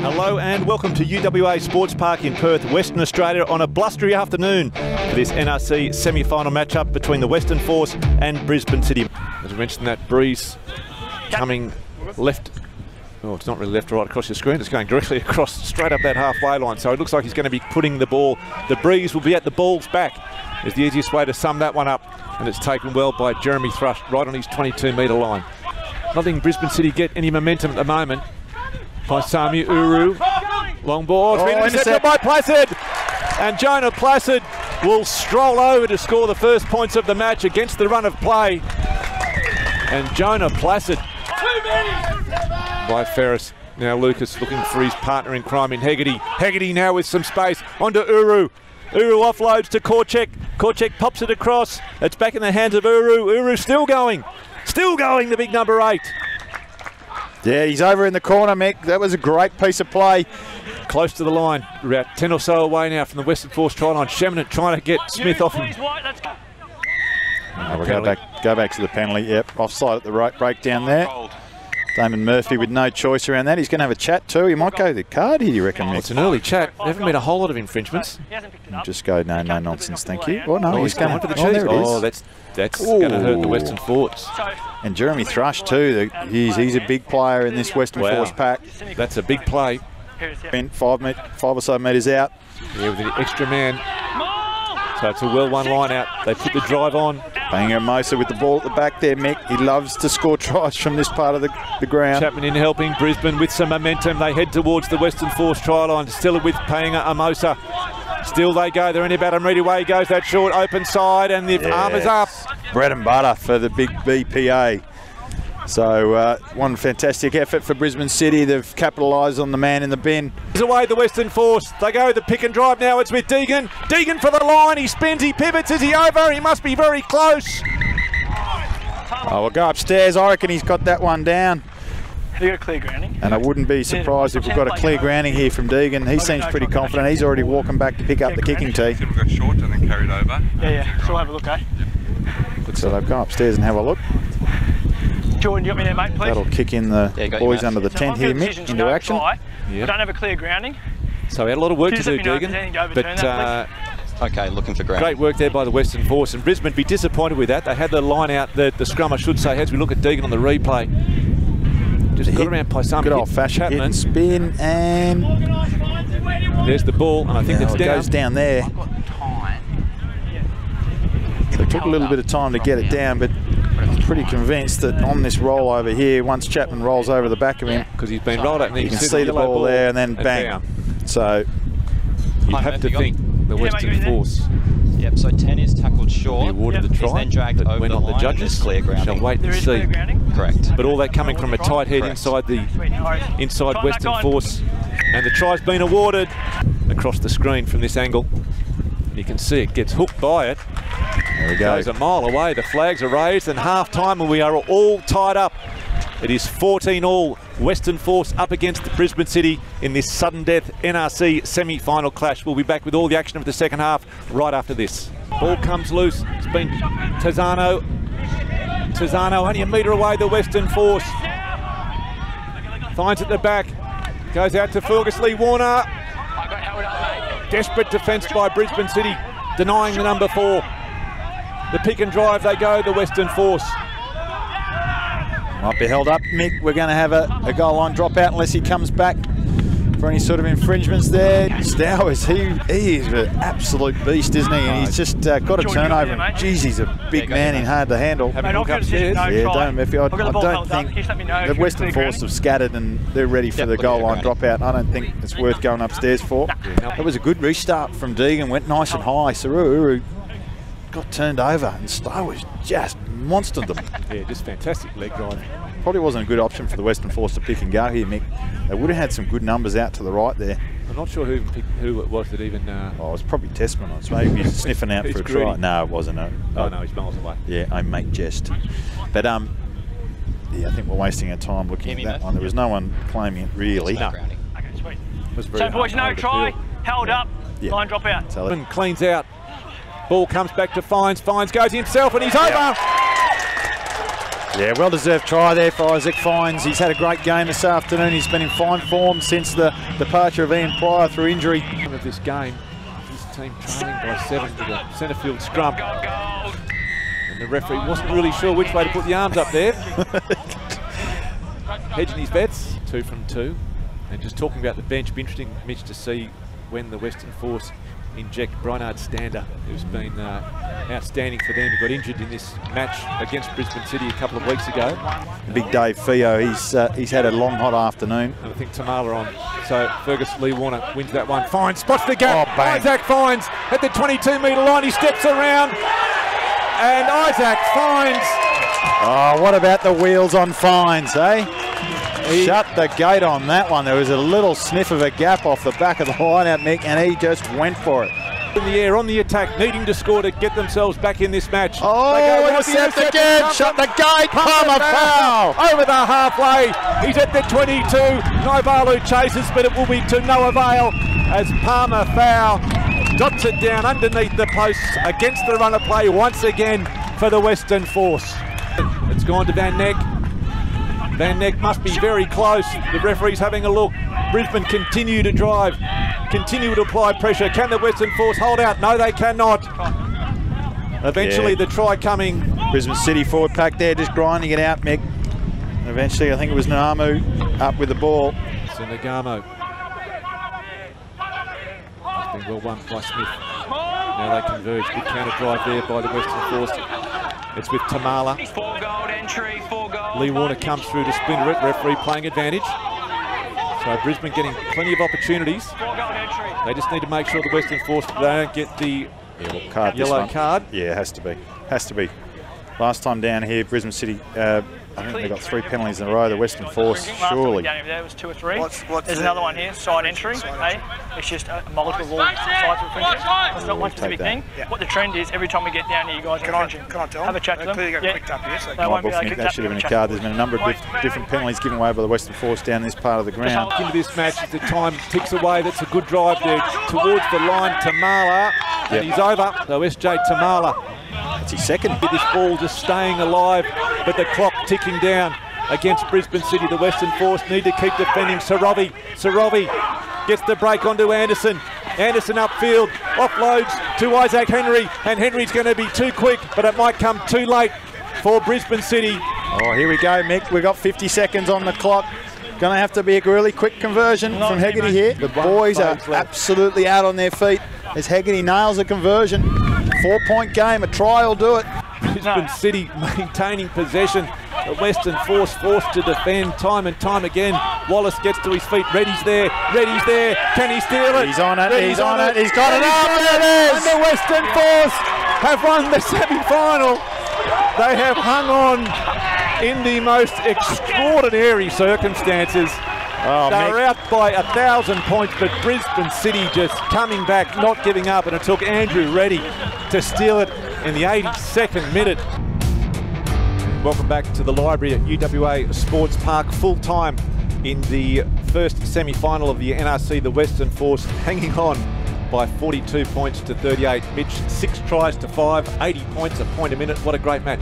Hello and welcome to UWA Sports Park in Perth, Western Australia on a blustery afternoon for this NRC semi-final matchup between the Western Force and Brisbane City. As we mentioned, that breeze coming left. Oh, it's not really left or right across your screen. It's going directly across, straight up that halfway line. So it looks like he's going to be putting the ball. The breeze will be at the ball's back is the easiest way to sum that one up. And it's taken well by Jeremy Thrush right on his 22-metre line. Not letting Brisbane City get any momentum at the moment. Paisami Uru, long ball, it's been intercepted by Placid. And Jonah Placid will stroll over to score the first points of the match against the run of play. And Jonah Placid by Ferris. Now Lucas looking for his partner in crime in Hegarty. Hegarty now with some space onto Uru. Uru offloads to Korchek. Korchek pops it across. It's back in the hands of Uru. Uru still going. Still going, the big number 8. Yeah, he's over in the corner, Mick. That was a great piece of play. Close to the line. We're about 10 or so away now from the Western Force try line. Sheminant trying to get Smith off him. We'll go back to the penalty. Yep, offside at the right breakdown there. Damon Murphy with no choice around that. He's going to have a chat too. He might go the card here, you reckon, Mick? It's an early chat. There haven't been a whole lot of infringements. Just go, no nonsense, thank you. Oh, no, he's going for the cheese. Oh, that's going to hurt the Western Force. And Jeremy Thrush too. He's a big player in this Western Force pack. That's a big play. Bent 5 or so metres out. Yeah, with an extra man. So it's a well-won line out. They put the drive on. Mosa with the ball at the back there, Mick. He loves to score tries from this part of the ground. Chapman in helping Brisbane with some momentum. They head towards the Western Force try line. Still with Paenga-Amosa. Still they go. They're only about a metre away. Goes that short open side and the arm is up. Bread and butter for the big BPA. So one fantastic effort for Brisbane City. They've capitalised on the man in the bin. Away the Western Force. They go the pick and drive now. It's with Deegan. Deegan for the line. He spins. He pivots. Is he over? He must be very close. We'll go upstairs. I reckon he's got that one down. Have you got clear grounding? And I wouldn't be surprised if we've got a clear grounding here from Deegan. He seems pretty confident. He's already walking back to pick up the kicking tee. We got short and then carried over. Yeah. So we'll have a look, eh? So they'll go upstairs and have a look. Jordan, you got me there, mate, please? That'll kick in the boys under the tent here, Mick, into action. I don't have a clear grounding. So we had a lot of work to do, Deegan. But okay, looking for ground. Great work there by the Western Force, and Brisbane be disappointed with that. They had the line out, the scrum, I should say, as we look at Deegan on the replay. Just got around Paisami. Good old-fashioned hit and spin, and there's the ball, and I think it's it down. goes down there. So it took a little bit of time to get it down, but I'm pretty convinced that on this roll over here, once Chapman rolls over the back of him, because he's been rolled up, and you can see the ball there, and then bang. Down. So you have to think the Western Force. Yep, so 10 is tackled short. He awarded the try then dragged that over went on the judges. Clear grounding. Shall wait and see. Correct. But all that coming from a tight head inside Western Force, and the try's been awarded across the screen from this angle. You can see it gets hooked by it. There we go. Goes a mile away. The flags are raised, and half-time, and we are all tied up. It is 14-all. Western Force up against Brisbane City in this sudden death NRC semi-final clash. We'll be back with all the action of the second half right after this. Ball comes loose. It's been Tazano. Tazano only a metre away, the Western Force. Finds at the back. Goes out to Fergus Lee Warner. Desperate defence by Brisbane City, denying the number 4. The pick and drive they go, the Western Force. Might be held up, Mick. We're going to have a goal line dropout unless he comes back for any sort of infringements there. Stowers, he is an absolute beast, isn't he? And he's just got a turnover. Jeez, he's a big man and hard to handle. Have a look upstairs. Yeah, don't Murphy. I don't think the Western Force have scattered and they're ready for the goal line dropout. I don't think it's worth going upstairs for. That was a good restart from Deegan. Went nice and high. Saru got turned over and Stowers just monstered them. Yeah, just fantastic leg drive. Probably wasn't a good option for the Western Force to pick and go here, Mick. They would have had some good numbers out to the right there. I'm not sure who it was that even... Oh, it was probably Testman. It's maybe he's sniffing out for a try. No, it wasn't. Oh, no, he's miles away. Yeah, I make jest. But, yeah, I think we're wasting our time looking at that one. There was no one claiming it, really. No. Okay, sweet. So, boys, no try. Held up. Yeah. Line drop out. And cleans out. Ball comes back to Fines. Fines goes himself and he's over. Yeah, well-deserved try there for Isaac Fines. He's had a great game this afternoon. He's been in fine form since the departure of Ian Pryor through injury. Of this game, his team trailing by 7 to the centre field scrum. And the referee wasn't really sure which way to put the arms up there. Hedging his bets, 2 from 2. And just talking about the bench, be interesting, Mitch, to see when the Western Force inject Brynard Stander, who's been outstanding for them. He got injured in this match against Brisbane City a couple of weeks ago. Big Dave Fio, he's had a long, hot afternoon. And I think Tamala on. So Fergus Lee Warner wins that one. Fines, spots the gap. Oh, bang. Isaac Fines at the 22-metre line. He steps around. And Isaac Fines. Oh, what about the wheels on Fines, eh? He shut the gate on that one. There was a little sniff of a gap off the back of the line-out, Mick, and he just went for it. In the air, on the attack, needing to score to get themselves back in this match. Oh, intercept again, shut the gate, Palmer foul! Over the halfway, he's at the 22. Naivalu chases, but it will be to no avail as Palmer foul dots it down underneath the posts against the run of play once again for the Western Force. It's gone to Van Neck. Van Neck must be very close. The referee's having a look. Brisbane continue to drive, continue to apply pressure. Can the Western Force hold out? No, they cannot. Eventually the try coming. Brisbane City forward pack there, just grinding it out, Mick. Eventually, I think it was Namu up with the ball. Senegamo. It's been well won by Smith. Now they converge. Good counter drive there by the Western Force. It's with Tamala. 4 goal entry, 4 goal. Lee Warner comes through to splinter it. Referee playing advantage. So Brisbane getting plenty of opportunities. 4 goal entry. They just need to make sure the Western Force don't get the yellow card. Yeah, it has to be. Has to be. Last time down here, Brisbane City, I think they got 3 penalties in a row. The Western Force, surely. Down there was 2 or 3. There's another one here, side entry. Hey, it's just a multiple sides of infringement. It's not one specific thing. Yeah. What the trend is, every time we get down here, you guys are infringing. Can I tell? Have a chat to them. Clearly got picked up here. So that should have been a card. There's been a number of different penalties given away by the Western Force down this part of the ground. Into this match, as the time ticks away, that's a good drive there towards the line. Tamala, and he's over. So SJ Tamala. That's his second. This ball just staying alive, but the clock ticking down against Brisbane City. The Western Force need to keep defending. Sarovi gets the break onto Anderson. Anderson upfield, offloads to Isaac Henry, and Henry's going to be too quick, but it might come too late for Brisbane City. Oh, here we go, Mick. We've got 50 seconds on the clock. Going to have to be a really quick conversion from Hegarty here. The boys are absolutely out on their feet as Hegarty nails a conversion. 4-point game, a try will do it. Brisbane City maintaining possession. The Western Force forced to defend time and time again. Wallace gets to his feet. Reddy's there. Can he steal it? He's on it. He's on it. He's got it up. There it is. And the Western Force have won the semi-final. They have hung on in the most extraordinary circumstances. Oh, they're out by 1,000 points, but Brisbane City just coming back, not giving up, and it took Andrew Reddy to steal it in the 82nd minute. Welcome back to the library at UWA Sports Park, full time in the first semi-final of the NRC. The Western Force hanging on by 42 points to 38. Mitch, 6 tries to 5, 80 points, a point a minute. What a great match.